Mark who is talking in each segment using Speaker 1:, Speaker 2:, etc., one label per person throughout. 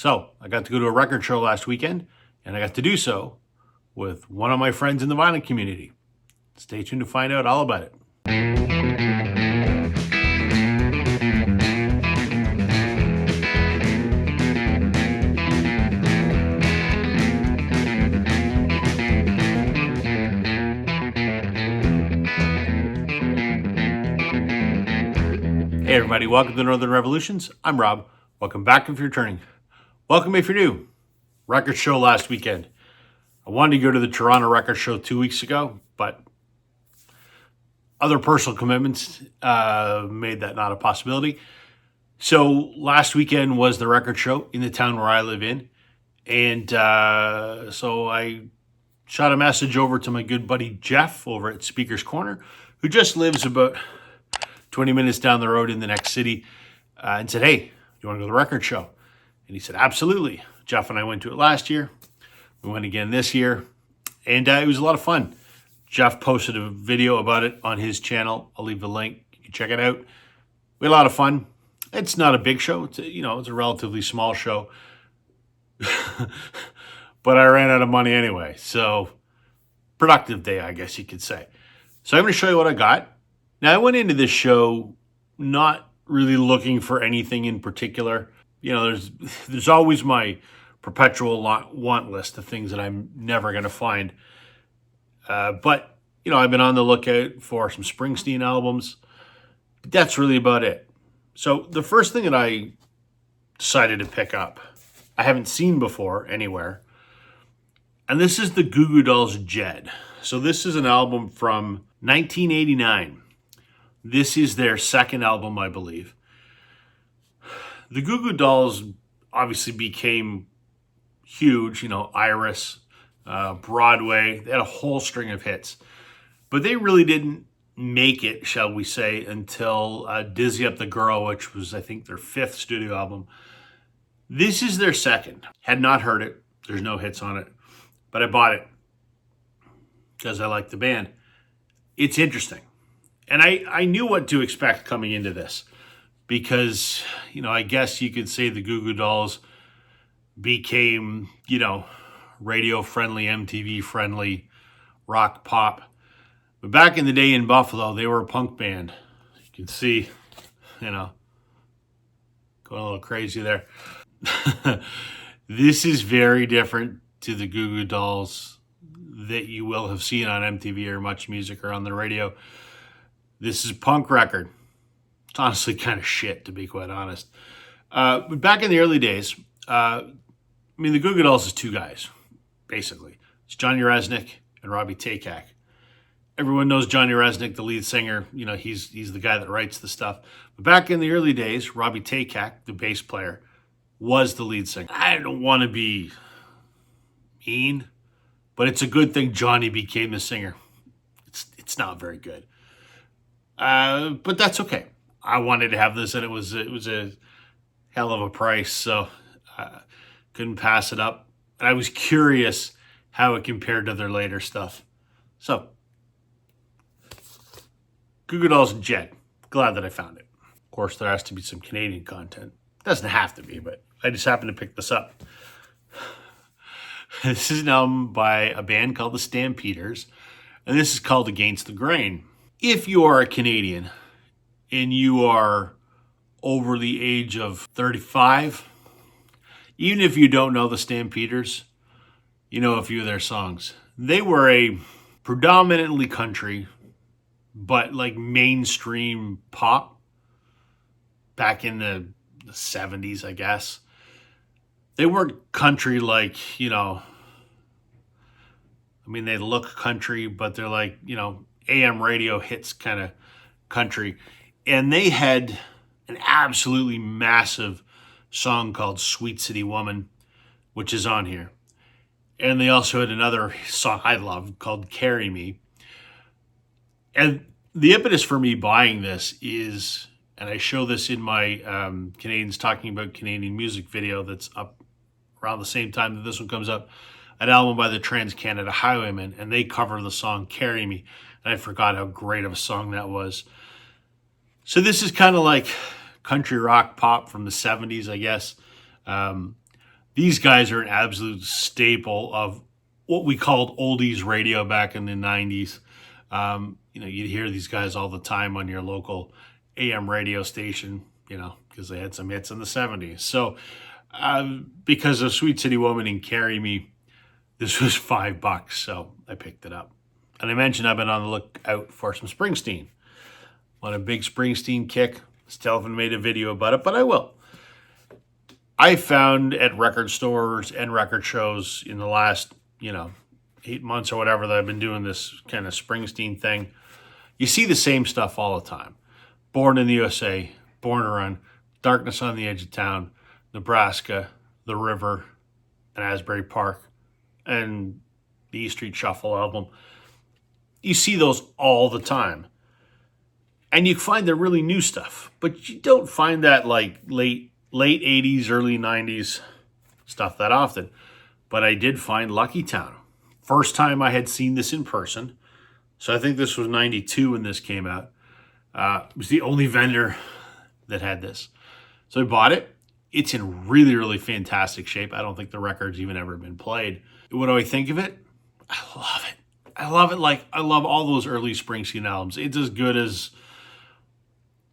Speaker 1: So I got to go to a record show last weekend, and I got to do so with one of my friends in the violin community. Stay tuned to find out all about it. Hey everybody, welcome to Northern Revolutions. I'm Rob. Welcome back if you're returning. Welcome if you're new. Record show last weekend. I wanted to go to the Toronto Record Show 2 weeks ago, but other personal commitments made that not a possibility. So last weekend was the record show in the town where I live in. And so I shot a message over to my good buddy Jeff over at Speaker's Corner, who just lives about 20 minutes down the road in the next city, and said, hey, you want to go to the record show? And he said, absolutely. Jeff and I went to it last year. We went again this year, and it was a lot of fun. Jeff posted a video about it on his channel. I'll leave the link. You can check it out. We had a lot of fun. It's not a big show. It's a relatively small show. But I ran out of money anyway. So productive day, I guess you could say. So I'm going to show you what I got. Now, I went into this show not really looking for anything in particular. You know, there's always my perpetual want list of things that I'm never going to find. But, I've been on the lookout for some Springsteen albums. But that's really about it. So the first thing that I decided to pick up, I haven't seen before anywhere. And this is the Goo Goo Dolls' Jed. So this is an album from 1989. This is their second album, I believe. The Goo Goo Dolls obviously became huge, Iris, Broadway. They had a whole string of hits. But they really didn't make it, shall we say, until Dizzy Up the Girl, which was, I think, their fifth studio album. This is their second. Had not heard it. There's no hits on it. But I bought it because I like the band. It's interesting. And I knew what to expect coming into this because, I guess you could say the Goo Goo Dolls became, radio-friendly, MTV-friendly, rock pop. But back in the day in Buffalo, they were a punk band. You can see, going a little crazy there. This is very different to the Goo Goo Dolls that you will have seen on MTV or Much Music or on the radio. This is a punk record. It's honestly kind of shit, to be quite honest. But back in the early days, the Goo Goo Dolls is two guys, basically. It's Johnny Resnick and Robbie Takak. Everyone knows Johnny Resnick, the lead singer. He's the guy that writes the stuff. But back in the early days, Robbie Takak, the bass player, was the lead singer. I don't want to be mean, but it's a good thing Johnny became the singer. It's not very good. But that's okay. I wanted to have this, and it was a hell of a price, so couldn't pass it up. And I was curious how it compared to their later stuff. So, Goo Goo Dolls and Jed. Glad that I found it. Of course, there has to be some Canadian content. Doesn't have to be, but I just happened to pick this up. This is an album by a band called the Stampeders, and this is called Against the Grain. If you are a Canadian and you are over the age of 35, even if you don't know the Stampeders, you know a few of their songs. They were a predominantly country, but like mainstream pop back in the 70s, I guess. They weren't country like, they look country, but they're like, AM radio hits kind of country. And they had an absolutely massive song called Sweet City Woman, which is on here. And they also had another song I love called Carry Me. And the impetus for me buying this is, and I show this in my Canadians Talking About Canadian Music video that's up around the same time that this one comes up, an album by the Trans-Canada Highwaymen, and they cover the song Carry Me. And I forgot how great of a song that was. So this is kind of like country rock pop from the 70s, I guess. These guys are an absolute staple of what we called oldies radio back in the 90s. You'd hear these guys all the time on your local AM radio station, because they had some hits in the 70s. So, because of Sweet City Woman and Carry Me, this was $5, so I picked it up. And I mentioned I've been on the lookout for some Springsteen. On a big Springsteen kick. Still haven't made a video about it, but I will. I found at record stores and record shows in the last, 8 months or whatever that I've been doing this kind of Springsteen thing, you see the same stuff all the time. Born in the USA, Born to Run, Darkness on the Edge of Town, Nebraska, The River, and Asbury Park, and the E Street Shuffle album. You see those all the time. And you find the really new stuff, but you don't find that like late 80s, early 90s stuff that often. But I did find Lucky Town. First time I had seen this in person. So I think this was 92 when this came out. It was the only vendor that had this. So I bought it. It's in really, really fantastic shape. I don't think the record's even ever been played. What do I think of it? I love it. I love it. Like, I love all those early Springsteen albums. It's as good as,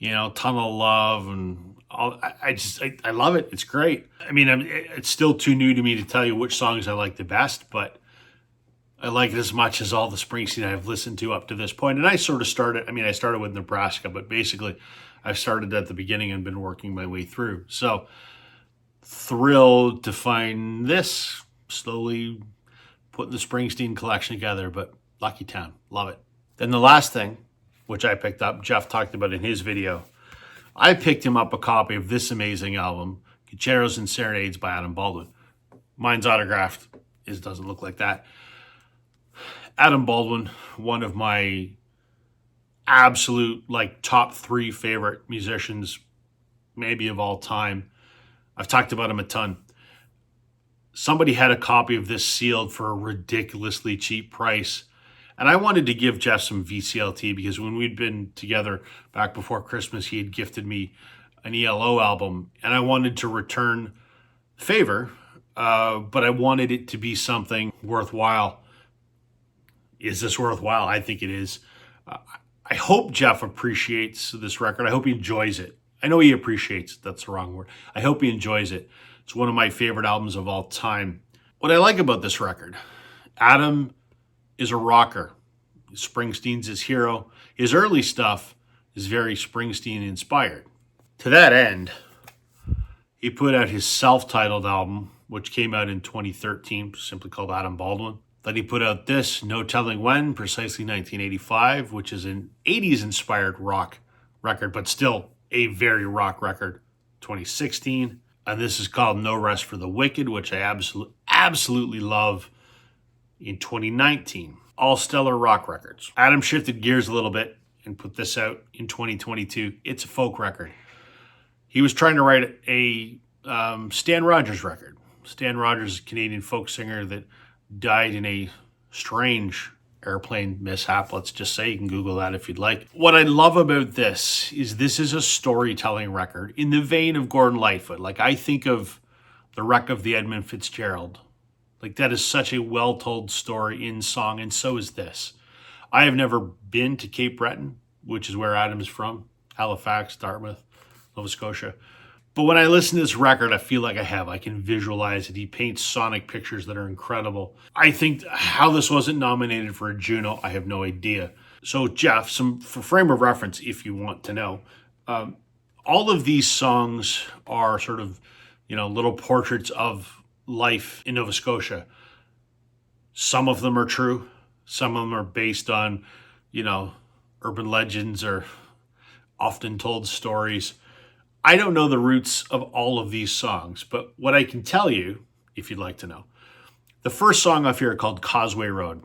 Speaker 1: Tunnel of Love and all. I love it. It's great. I mean, it's still too new to me to tell you which songs I like the best, but I like it as much as all the Springsteen I've listened to up to this point. And I sort of started with Nebraska, but basically I started at the beginning and been working my way through. So thrilled to find this, slowly putting the Springsteen collection together, but Lucky Town, love it. Then the last thing, which I picked up, Jeff talked about in his video, I picked him up a copy of this amazing album, Concertos and Serenades by Adam Baldwin. Mine's autographed. His doesn't look like that. Adam Baldwin, one of my absolute top 3 favorite musicians, maybe of all time. I've talked about him a ton. Somebody had a copy of this sealed for a ridiculously cheap price. And I wanted to give Jeff some VCLT because when we'd been together back before Christmas, he had gifted me an ELO album. And I wanted to return the favor, but I wanted it to be something worthwhile. Is this worthwhile? I think it is. I hope Jeff appreciates this record. I hope he enjoys it. I know he appreciates it. That's the wrong word. I hope he enjoys it. It's one of my favorite albums of all time. What I like about this record, Adam is a rocker. Springsteen's his hero. His early stuff is very Springsteen inspired. To that end, he put out his self-titled album, which came out in 2013, simply called Adam Baldwin. Then he put out this, No Telling When, precisely 1985, which is an 80s-inspired rock record, but still a very rock record, 2016. And this is called No Rest for the Wicked, which I absolutely love, in 2019. All stellar rock records. Adam shifted gears a little bit and put this out in 2022. It's a folk record. He was trying to write a Stan Rogers record. Stan Rogers is a Canadian folk singer that died in a strange airplane mishap, let's just say. You can Google that if you'd like. What I love about this is a storytelling record in the vein of Gordon Lightfoot. Like, I think of The Wreck of the Edmund Fitzgerald. Like, that is such a well-told story in song, and so is this. I have never been to Cape Breton, which is where Adam's from, Halifax, Dartmouth, Nova Scotia. But when I listen to this record, I feel like I have. I can visualize it. He paints sonic pictures that are incredible. I think how this wasn't nominated for a Juno, I have no idea. So, Jeff, for frame of reference, if you want to know, all of these songs are sort of, little portraits of life in Nova Scotia. Some of them are true. Some of them are based on, urban legends or often told stories. I don't know the roots of all of these songs, but what I can tell you, if you'd like to know, the first song off here called Causeway Road.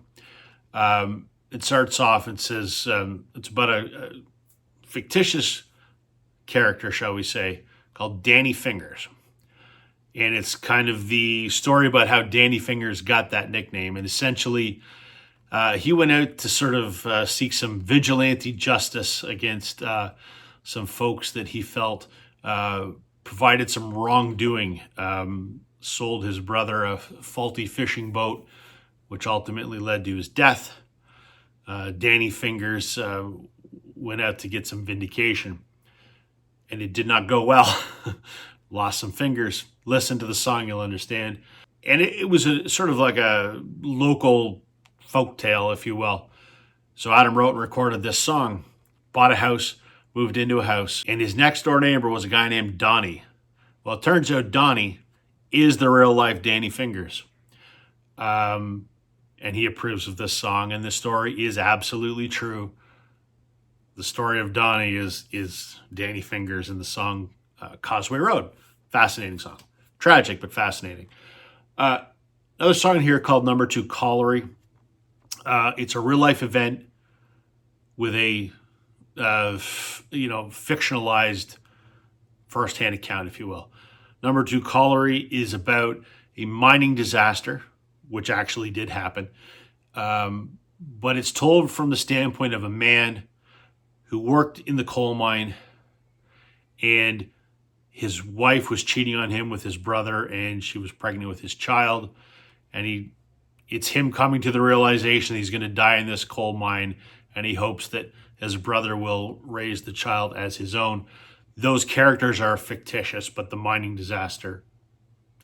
Speaker 1: It starts off and says, it's about a fictitious character, shall we say, called Danny Fingers. And it's kind of the story about how Danny Fingers got that nickname. And essentially, he went out to sort of seek some vigilante justice against some folks that he felt provided some wrongdoing sold his brother a faulty fishing boat, which ultimately led to his death. Danny Fingers went out to get some vindication, and it did not go well. Lost some fingers. Listen to the song, you'll understand. And it was a sort of like a local folk tale, if you will. So Adam wrote and recorded this song, bought a house, moved into a house, and his next door neighbor was a guy named Donnie. Well, it turns out Donnie is the real life Danny Fingers. And he approves of this song, and the story is absolutely true. The story of Donnie is Danny Fingers in the song Causeway Road. Fascinating song. Tragic, but fascinating. Another song here called Number 2 Colliery. It's a real life event with a fictionalized firsthand account, if you will. Number 2 Colliery is about a mining disaster, which actually did happen. But it's told from the standpoint of a man who worked in the coal mine, and his wife was cheating on him with his brother, and she was pregnant with his child. And it's him coming to the realization that he's going to die in this coal mine, and he hopes that his brother will raise the child as his own. Those characters are fictitious, but the mining disaster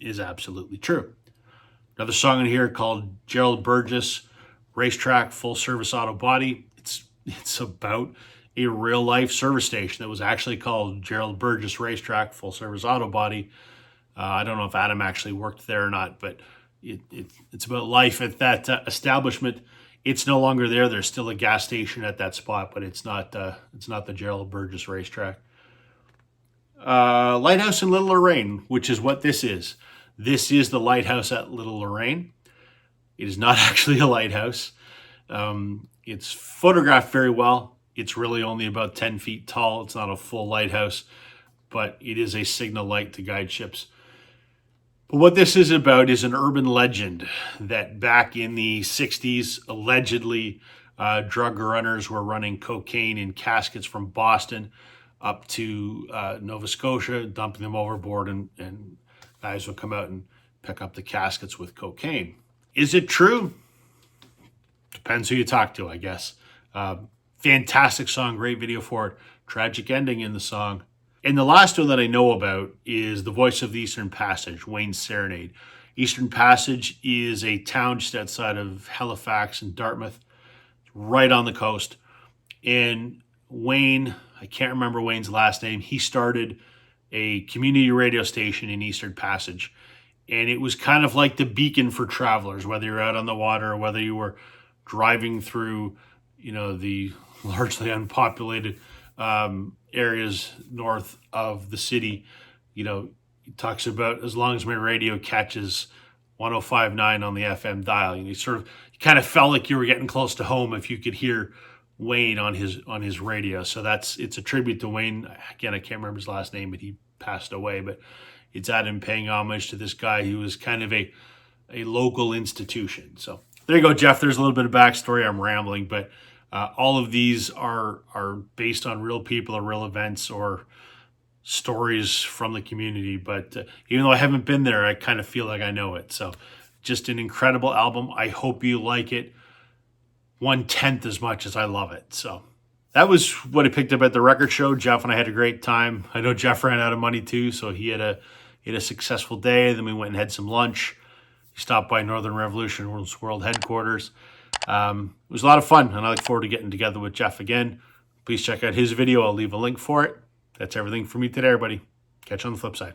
Speaker 1: is absolutely true. Another song in here called Gerald Burgess, Racetrack Full Service Auto Body. It's about a real life service station that was actually called Gerald Burgess Racetrack Full Service Auto Body. I don't know if Adam actually worked there or not, but it's about life at that establishment. It's no longer there. There's still a gas station at that spot, but it's not the Gerald Burgess Racetrack. Lighthouse in Little Lorraine, which is what this is. This is the lighthouse at Little Lorraine. It is not actually a lighthouse. It's photographed very well. It's really only about 10 feet tall. It's not a full lighthouse, but it is a signal light to guide ships. But what this is about is an urban legend that back in the 60s, allegedly, drug runners were running cocaine in caskets from Boston up to Nova Scotia, dumping them overboard, and guys would come out and pick up the caskets with cocaine. Is it true? Depends who you talk to, I guess. Fantastic song, great video for it. Tragic ending in the song. And the last one that I know about is The Voice of the Eastern Passage, Wayne's Serenade. Eastern Passage is a town just outside of Halifax and Dartmouth, right on the coast. And Wayne, I can't remember Wayne's last name, he started a community radio station in Eastern Passage. And it was kind of like the beacon for travelers, whether you're out on the water or whether you were driving through, the largely unpopulated areas north of the city. He talks about as long as my radio catches 105.9 on the FM dial, you kind of felt like you were getting close to home if you could hear Wayne on his radio. So it's a tribute to Wayne. Again, I can't remember his last name, but he passed away. But it's Adam paying homage to this guy who was kind of a local institution. So there you go, Jeff. There's a little bit of backstory. I'm rambling, but all of these are based on real people or real events or stories from the community. But even though I haven't been there, I kind of feel like I know it. So just an incredible album. I hope you like it 1/10 as much as I love it. So that was what I picked up at the record show. Jeff and I had a great time. I know Jeff ran out of money too, so he had a successful day. Then we went and had some lunch. He stopped by Northern Revolution World headquarters. It was a lot of fun, and I look forward to getting together with Jeff again. Please check out his video. I'll leave a link for it. That's everything for me today, everybody. Catch you on the flip side.